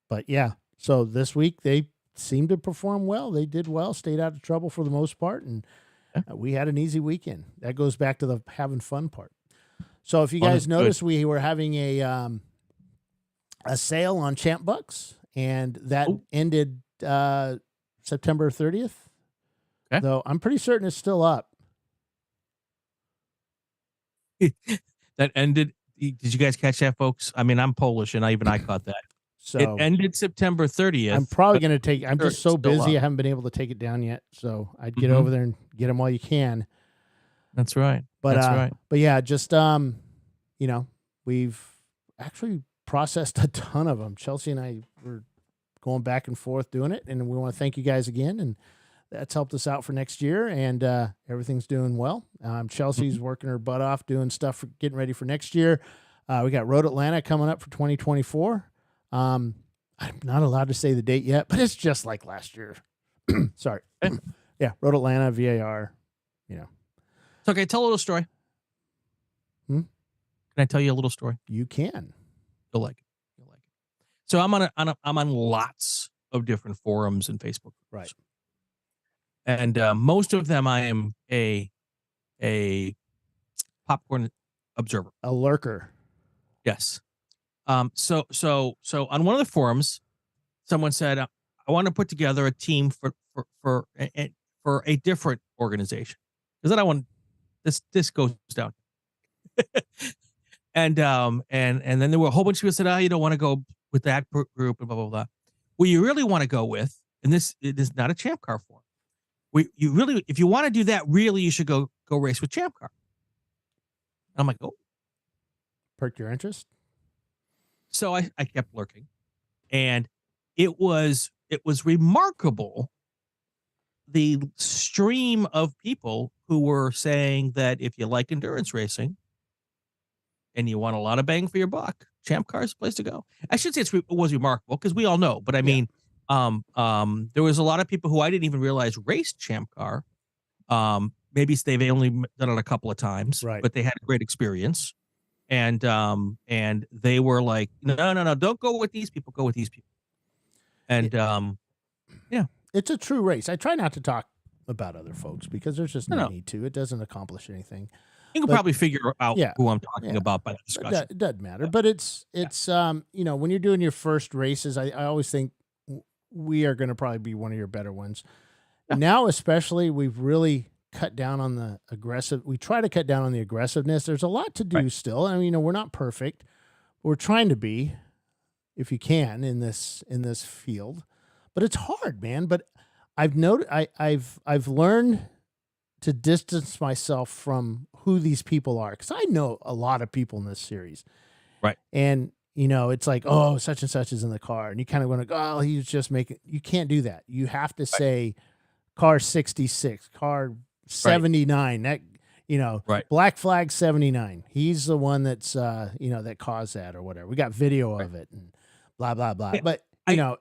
But yeah, so this week they seemed to perform well. They did well, stayed out of trouble for the most part, and we had an easy weekend. That goes back to the having fun part. So if you guys noticed, we were having a sale on Champ Bucks, and that ended September 30th. Okay. Though I'm pretty certain it's still up. That ended. Did you guys catch that, folks? I mean, I'm Polish, and I caught that. So it ended September 30th. I'm probably going to take. I'm just so busy. I haven't been able to take it down yet. So I'd get over there and get them while you can. That's right. But that's right. But yeah, just we've actually processed a ton of them. Chelsea and I were going back and forth doing it, and we want to thank you guys again. And that's helped us out for next year, and everything's doing well. Chelsea's working her butt off doing stuff, getting ready for next year. We got Road Atlanta coming up for 2024. I'm not allowed to say the date yet, but it's just like last year. Sorry. Yeah, Road Atlanta, VAR, It's okay. Tell a little story. Can I tell you a little story? You can. You'll like it. So I'm on lots of different forums and Facebook groups. Right. And most of them I am a popcorn observer. A lurker. Yes. So on one of the forums, someone said, I want to put together a team for a different organization, because then I want this goes down. and then there were a whole bunch of people said, you don't want to go with that group and blah, blah, blah. Well, you really want to go with, and it is not a ChampCar forum. You really, if you want to do that, really, you should go race with ChampCar. I'm like, perked your interest? So I kept lurking, and it was remarkable the stream of people who were saying that if you like endurance racing and you want a lot of bang for your buck, ChampCar is the place to go. I should say it was remarkable because we all know, but I mean, there was a lot of people who I didn't even realize raced ChampCar. Maybe they've only done it a couple of times, right, but they had a great experience. And they were like, no, don't go with these people, go with these people. And yeah, it's a true race. I try not to talk about other folks because there's just no need to. It doesn't accomplish anything. You can probably figure out who I'm talking about by the discussion. It doesn't matter, but it's when you're doing your first races, I always think we are going to probably be one of your better ones. Yeah. Now, especially, we've really cut down on the aggressive. We try to cut down on the aggressiveness. There's a lot to do still. I mean, we're not perfect. We're trying to be, if you can, in this field, but it's hard, man. But I've learned to distance myself from who these people are, because I know a lot of people in this series, right? And it's like, oh, such and such is in the car, and you kind of want to go, oh, he's just making. You can't do that. You have to say, car 66, car 79. That Black Flag 79. He's the one that's that caused that or whatever. We got video of it and blah blah blah. But go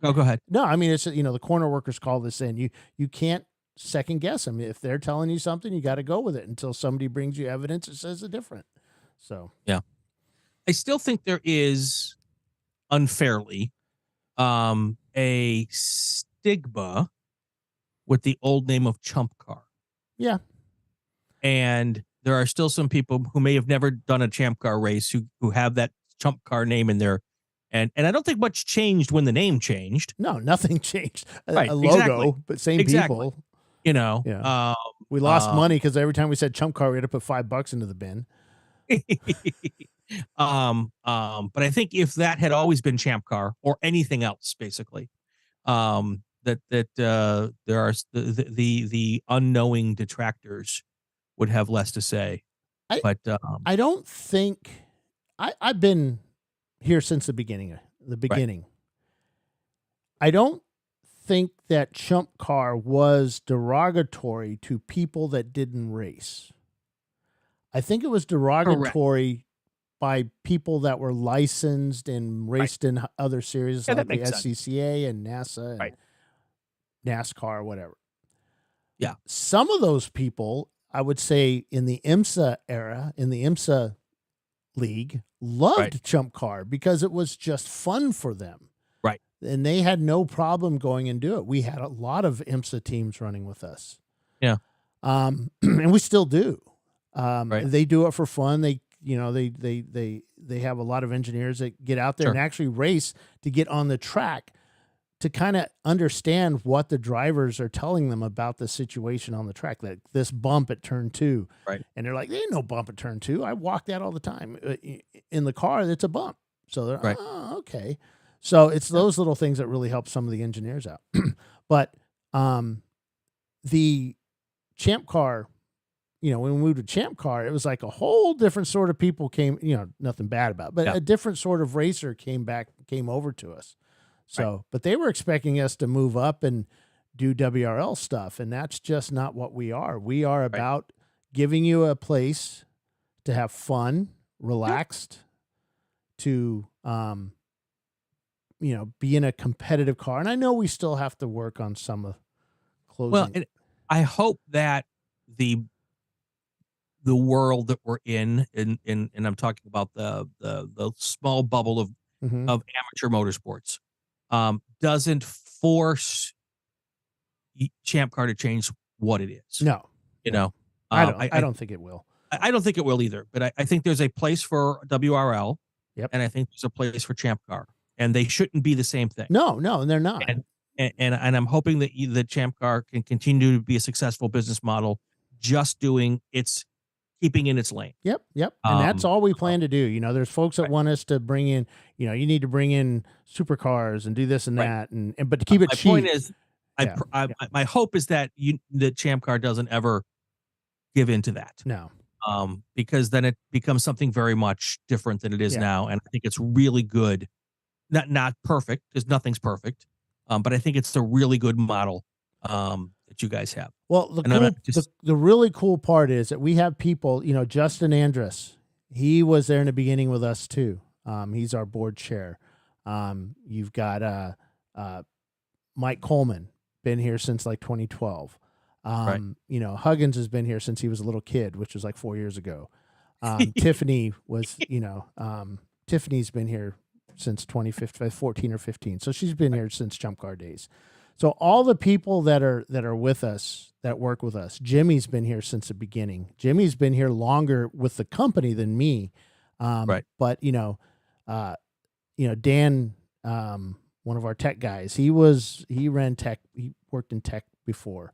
ahead. No, I mean, it's the corner workers call this in. You can't second guess them. If they're telling you something, you got to go with it until somebody brings you evidence that says it different. So yeah, I still think there is unfairly a stigma with the old name of ChampCar. Yeah. And there are still some people who may have never done a ChampCar race who have that ChampCar name in there. And I don't think much changed when the name changed. No, nothing changed. Right, a logo, but same people. Yeah. We lost money because every time we said ChampCar, we had to put $5 into the bin. But I think if that had always been ChampCar or anything else, basically, that there are the unknowing detractors would have less to say. I don't think I've been here since the beginning. Right. I don't think that ChampCar was derogatory to people that didn't race. I think it was derogatory by people that were licensed and raced in other series like the SCCA and NASA and NASCAR or whatever. Yeah. Some of those people, I would say in the IMSA era, in the IMSA league, loved ChampCar because it was just fun for them. Right. And they had no problem going and do it. We had a lot of IMSA teams running with us. Yeah. And we still do. They do it for fun. They have a lot of engineers that get out there and actually race to get on the track to kind of understand what the drivers are telling them about the situation on the track, like this bump at turn 2. Right. And they're like, there ain't no bump at turn 2. I walk that all the time. In the car, it's a bump. So they're, oh, okay. So it's those little things that really help some of the engineers out. But the ChampCar, when we moved to ChampCar, it was like a whole different sort of people came, nothing bad about it, but a different sort of racer came over to us. So, but they were expecting us to move up and do WRL stuff, and that's just not what we are. We are about giving you a place to have fun, relaxed, to be in a competitive car. And I know we still have to work on some of closing. Well, I hope that the world that we're in and I'm talking about the small bubble of amateur motorsports, doesn't force ChampCar to change what it is. No, I don't think it will. I don't think it will either. But I think there's a place for WRL, and I think there's a place for ChampCar, and they shouldn't be the same thing. No, and they're not. And I'm hoping that the ChampCar can continue to be a successful business model, just keeping in its lane. Yep. And that's all we plan to do. There's folks that want us to bring in, you need to bring in supercars and do this and that. But to keep it cheap. My point is, my hope is that that ChampCar doesn't ever give into that. No. because then it becomes something very much different than it is now. And I think it's really good. Not perfect, because nothing's perfect. But I think it's a really good model that you guys have. Well, the really cool part is that we have people, Justin Andrus, he was there in the beginning with us too. He's our board chair. You've got Mike Coleman, been here since like 2012. Huggins has been here since he was a little kid, which was like 4 years ago. Tiffany was, Tiffany's been here since 2014 or 15. So she's been here since ChampCar days. So all the people that are with us, that work with us, Jimmy's been here since the beginning. Jimmy's been here longer with the company than me. But Dan, one of our tech guys, he ran tech. He worked in tech before.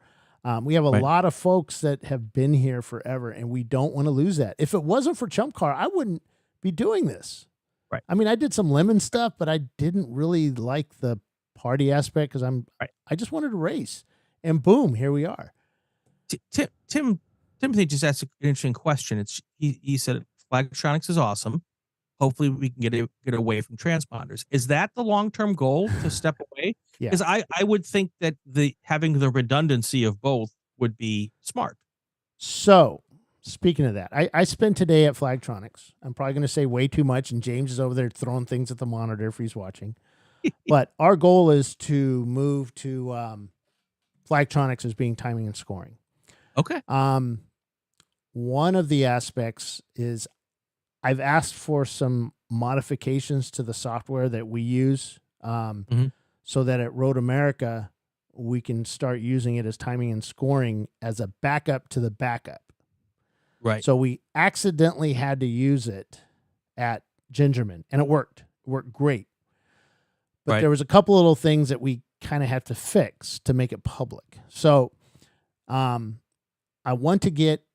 We have a lot of folks that have been here forever, and we don't want to lose that. If it wasn't for ChampCar, I wouldn't be doing this. Right. I mean, I did some lemon stuff, but I didn't really like the party aspect because I just wanted to race, and boom, here we are. Timothy just asked an interesting question. He said Flagtronics is awesome. Hopefully we can get away from transponders. Is that the long-term goal, to step away? Yeah. Because I would think that having the redundancy of both would be smart. So speaking of that, I spent today at Flagtronics. I'm probably going to say way too much, and James is over there throwing things at the monitor if he's watching. But our goal is to move to Flagtronics as being timing and scoring. Okay. One of the aspects is I've asked for some modifications to the software that we use, so that at Road America we can start using it as timing and scoring as a backup to the backup. Right. So we accidentally had to use it at Gingerman, and it worked. It worked great. But there was a couple little things that we kind of have to fix to make it public. So I want to get,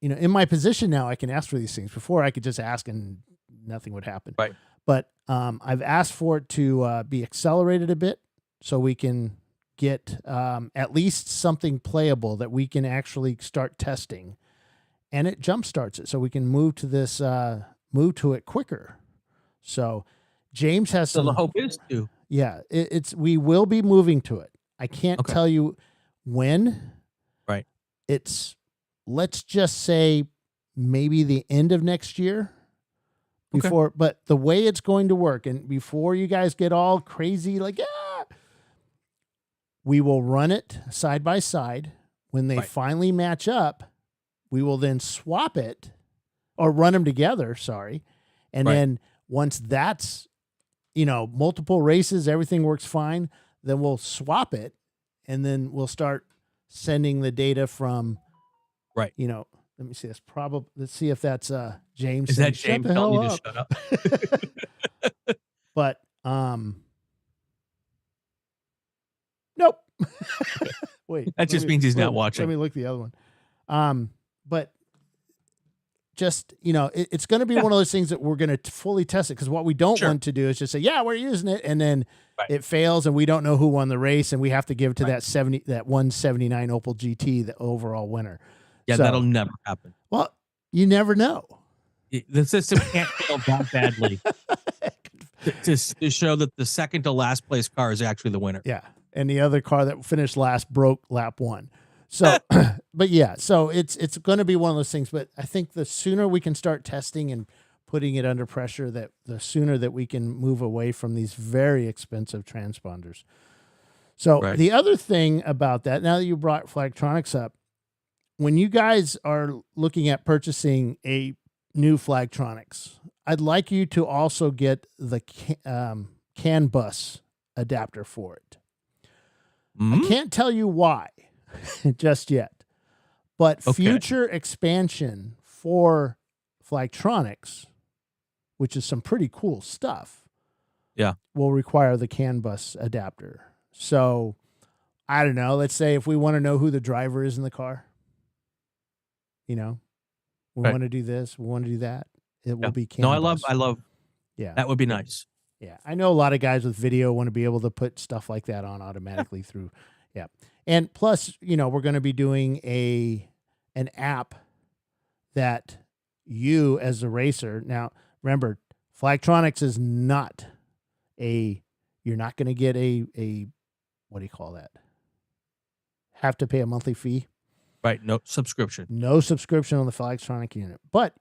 in my position now, I can ask for these things. Before I could just ask and nothing would happen. Right. But I've asked for it to be accelerated a bit so we can get at least something playable that we can actually start testing, and it jump starts it so we can move to it quicker. So James has some. So the hope is to. Yeah, we will be moving to it. I can't tell you when. Right. Let's just say maybe the end of next year. But the way it's going to work, and before you guys get all crazy, we will run it side by side. When they finally match up, we will then swap it or run them together. Sorry. And then once that's, multiple races, everything works fine, then we'll swap it, and then we'll start sending the data from, let me see. Let's see if that's James. Is that James telling you to shut up? But nope. Wait. That just means he's not watching. Let me look the other one. But just, it's going to be one of those things that we're going to fully test it, because what we don't want to do is just say, yeah, we're using it, and then it fails and we don't know who won the race, and we have to give it to that 179 Opel GT, the overall winner. Yeah, that'll never happen. Well, you never know. The system can't fail that badly to show that the second to last place car is actually the winner. Yeah, and the other car that finished last broke lap one. So, but yeah, so it's going to be one of those things. But I think the sooner we can start testing and putting it under pressure, that the sooner that we can move away from these very expensive transponders. So the other thing about that, now that you brought Flagtronics up, when you guys are looking at purchasing a new Flagtronics, I'd like you to also get the CAN bus adapter for it. I can't tell you why just yet, but future expansion for Flagtronics, which is some pretty cool stuff, will require the CAN bus adapter. So I don't know, let's say if we want to know who the driver is in the car, we want to do this, we want to do that, it will be CAN bus. I love that would be nice. Yeah, I know a lot of guys with video want to be able to put stuff like that on automatically through. Yeah. And plus, we're going to be doing an app that you as a racer, now remember, Flagtronics is not you're not going to get a, what do you call that? Have to pay a monthly fee. Right. No subscription. No subscription on the Flagtronic unit. But,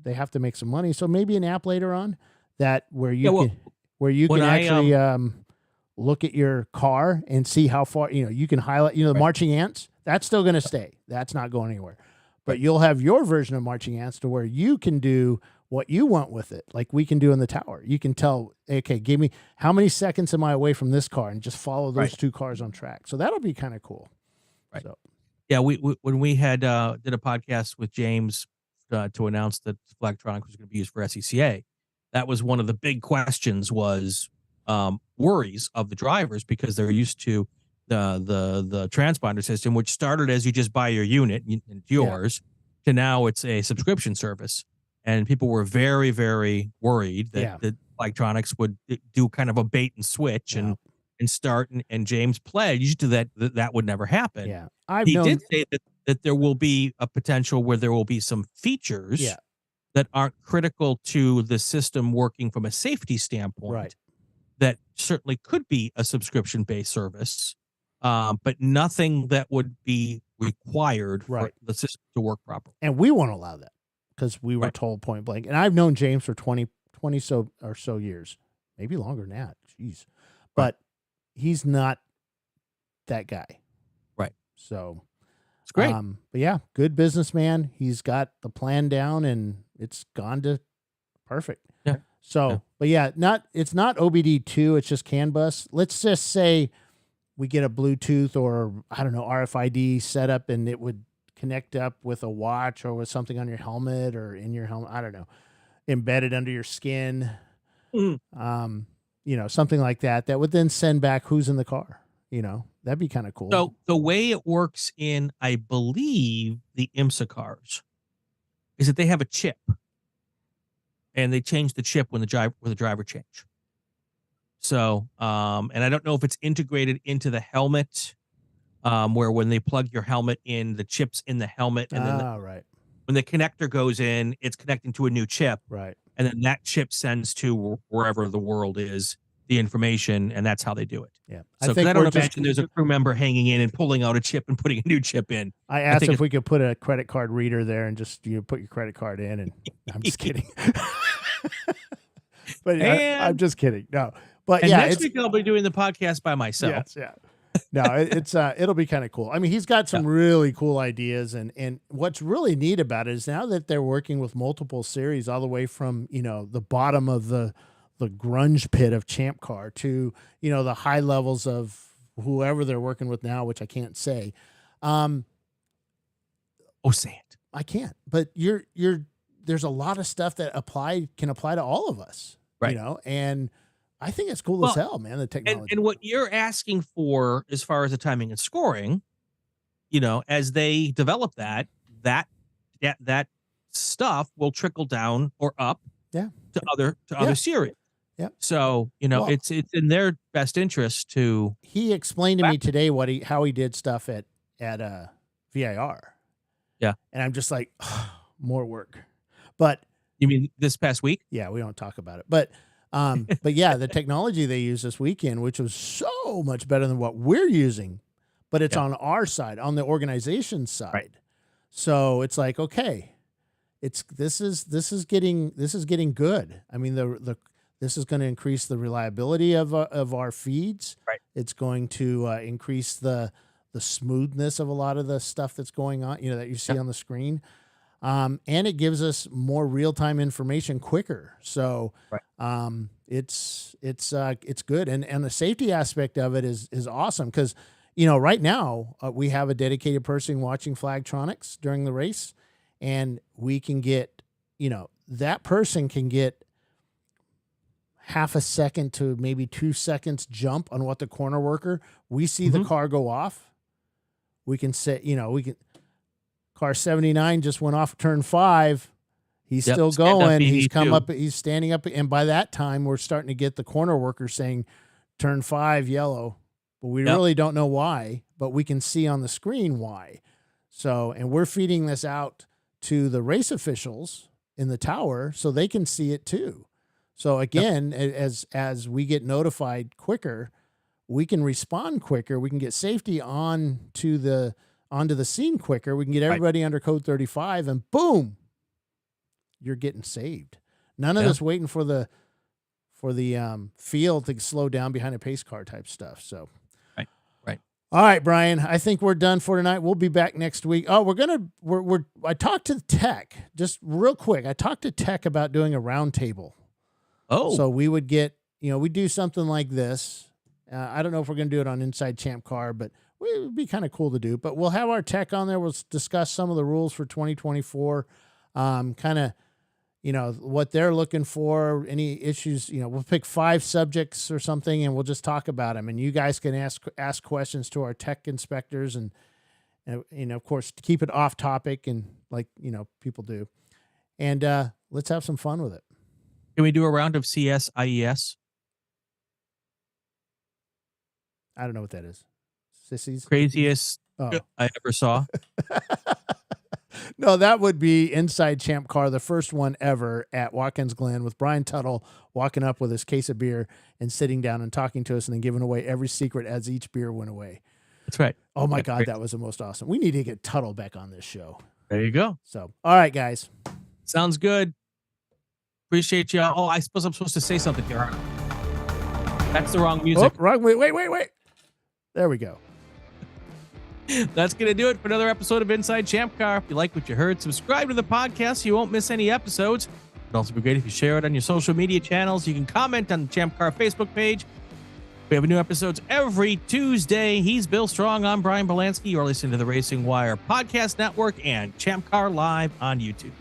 they have to make some money. So maybe an app later on that where you can actually look at your car and see how far, you can highlight, the marching ants, that's still going to stay. That's not going anywhere. But you'll have your version of marching ants to where you can do what you want with it. Like we can do in the tower. You can tell, okay, give me how many seconds am I away from this car and just follow those two cars on track. So that'll be kind of cool. Right. So. Yeah. We when we had did a podcast with James to announce that Flagtronics was going to be used for SCCA, that was one of the big questions was worries of the drivers because they're used to the transponder system, which started as you just buy your unit and it's yours, to now it's a subscription service. And people were very, very worried that the Flagtronics would do kind of a bait and switch and start. And James pledged that would never happen. Yeah, he did say that there will be a potential where there will be some features that aren't critical to the system working from a safety standpoint. That certainly could be a subscription-based service, but nothing that would be required for the system to work properly. And we won't allow that because we were told point blank. And I've known James for 20 so years, maybe longer than that. Jeez. But he's not that guy. Right. So it's great. But yeah, good businessman. He's got the plan down and it's gone to perfect. Yeah. So, but yeah, it's not OBD2, it's just CAN bus. Let's just say we get a Bluetooth or I don't know, RFID setup and it would connect up with a watch or with something on your helmet or in your helmet. I don't know, embedded under your skin. Something like that would then send back who's in the car. That'd be kind of cool. So the way it works in, I believe, the IMSA cars is that they have a chip. And they change the chip when the driver change. So, and I don't know if it's integrated into the helmet, where when they plug your helmet in, the chip's in the helmet, and then when the connector goes in, it's connecting to a new chip, right? And then that chip sends to wherever the world is the information, and that's how they do it. Yeah. So I don't imagine there's a crew member hanging in and pulling out a chip and putting a new chip in. I asked if we could put a credit card reader there and just put your credit card in, and I'm just kidding. But I'm just kidding. No, but next week I'll be doing the podcast by myself. Yes, yeah. No, it'll be kind of cool. I mean, he's got some really cool ideas, and what's really neat about it is now that they're working with multiple series, all the way from the bottom of the grunge pit of ChampCar to the high levels of whoever they're working with now, which I can't say. Say it. I can't. But there's a lot of stuff that can apply to all of us, right? And I think it's cool as hell, man. The technology and what you're asking for as far as the timing and scoring, as they develop that stuff will trickle down or up, to other series. Yeah. So it's in their best interest to. He explained to me today how he did stuff at VIR. Yeah, and I'm just like, more work. But you mean this past week? Yeah, we don't talk about it, but yeah, the technology they used this weekend, which was so much better than what we're using, but it's on our side, on the organization side. Right. So it's like, okay, this is getting good. I mean, this is going to increase the reliability of our feeds. Right. It's going to increase the smoothness of a lot of the stuff that's going on, that you see on the screen. And it gives us more real-time information quicker. So it's good. And the safety aspect of it is awesome because, right now we have a dedicated person watching Flagtronics during the race, and we can get, that person can get half a second to maybe 2 seconds jump on what the corner worker, we see the car go off. We can say, car 79 just went off turn 5. He's still going. He's come up. He's standing up. And by that time, we're starting to get the corner worker saying turn 5 yellow, but we really don't know why, but we can see on the screen why. So, and we're feeding this out to the race officials in the tower so they can see it too. So again, as we get notified quicker, we can respond quicker. We can get safety onto the scene quicker. We can get everybody under code 35, and boom, you're getting saved. None of this waiting for the field to slow down behind a pace car type stuff. So, right. All right, Brian, I think we're done for tonight. We'll be back next week. Oh, I talked to Tech just real quick. I talked to Tech about doing a round table. Oh, so we would get, we do something like this. I don't know if we're going to do it on Inside ChampCar, but it would be kind of cool to do. But we'll have our Tech on there. We'll discuss some of the rules for 2024, kind of, what they're looking for, any issues. We'll pick 5 subjects or something, and we'll just talk about them. And you guys can ask questions to our tech inspectors, and of course, keep it off topic and like people do. And let's have some fun with it. Can we do a round of CSIES? I don't know what that is. Sissies? Craziest I ever saw. No, that would be Inside ChampCar, the first one ever at Watkins Glen, with Brian Tuttle walking up with his case of beer and sitting down and talking to us and then giving away every secret as each beer went away. That's right. Oh my God, that was the most awesome. We need to get Tuttle back on this show. There you go. So, all right, guys. Sounds good. Appreciate you. Oh, I suppose I'm supposed to say something here. That's the wrong music. Oh, wrong. Wait. There we go. That's going to do it for another episode of Inside ChampCar. If you like what you heard, subscribe to the podcast so you won't miss any episodes. It'd also be great if you share it on your social media channels. You can comment on the ChampCar Facebook page. We have new episodes every Tuesday. He's Bill Strong. I'm Brian Bielanski. You're listening to the Racing Wire Podcast Network and ChampCar Live on YouTube.